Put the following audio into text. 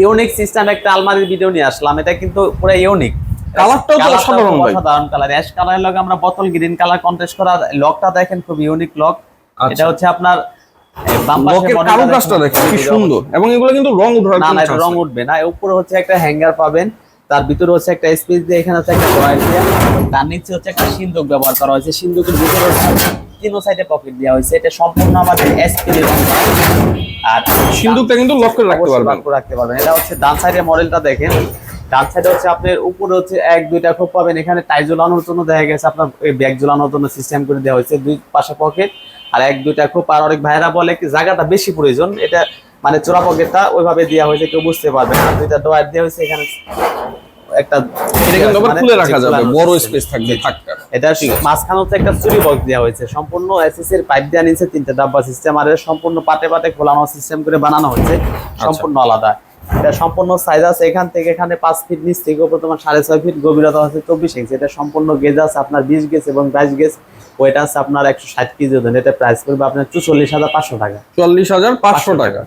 Unique system একটা আলমারির video নিয়ে আসলাম, এটা কিন্তু পুরো ইউনিক। কালারটাও তো অসাধারণ ভাই। অসাধারণ কালার, অ্যাশ কালারের লগে আমরা বোতল গ্রিন কালার কন্ট্রাস্ট করা। লকটা দেখেন খুব ইউনিক লক। এটা হচ্ছে আপনার লকের কারুকাজটা দেখেন কি সুন্দর, এবং এগুলো কিন্তু রং উঠার না কোনো না, চান্স রং নেই। উঠবে না। উপরে হচ্ছে একটা হ্যাঙ্গার পাবেন, তার ভিতরে হচ্ছে একটা স্পেস দিয়ে, এখানে হচ্ছে একটা ড্রয়ার দিয়ে, তার নিচে হচ্ছে একটা সিন্দুক ব্যবহার করা হয়েছে। সিন্দুকের ভিতরে তিন সাইডে পকেট দেওয়া হয়েছে। এটা সম্পূর্ণ আমাদের এসপিডি রং করা। আর সিন্দুকটা কিন্তু লক করে রাখতে পারবেন। রাখতে পারবেন। এটা হচ্ছে ডান সাইডের মডেলটা দেখেন। ডান সাইডে হচ্ছে আপনার উপরে হচ্ছে এক দুইটা খোপ পাবেন। এখানে টাই ঝোলানোর জন্য দেখা গেছে আপনার ব্যাগ ঝোলানোর জন্য সিস্টেম করে দেওয়া হয়েছে। দুই পাশে পকেট আর এক দুইটা খোপ। আর অনেক ভাইরা বলে কি জায়গাটা বেশি প্রয়োজন, এটা মানে চোরা পকেটটা ওইভাবে দেওয়া হয়েছে, কেউ বুঝতে পারবে না। দুইটা ড্রয়ার দেওয়া হয়েছে এখানে একটা, এটা কিন্তু আবার মানে খুলে রাখা যাবে, ঝোলানোর বড় system। স্পেস থাকবে থাকবে। এটা মাঝখানে হচ্ছে একটা চুরি বক্স দেওয়া হয়েছে, সম্পূর্ণ এসএস এর পাইপ দেওয়া নিচে তিনটা ডাব্বা সিস্টেম। আর এটা সম্পূর্ণ পাটে পাটে খোলানো সিস্টেম করে বানানো হয়েছে, সম্পূর্ণ আলাদা। এটা সম্পূর্ণ সাইজ আছে এখান থেকে এখানে 5 ফিট, নিচ থেকে উপর তোমার 6.5 ফিট, গভীরতা আছে 24 ইঞ্চি। এটা সম্পূর্ণ গেজ আছে আপনার 20 গেজ এবং 22 গেজ। ওইটা আছে আপনার 160 কেজি ওজন। এটা প্রাইস করবে আপনার 44,500 টাকা। 44,500 টাকা।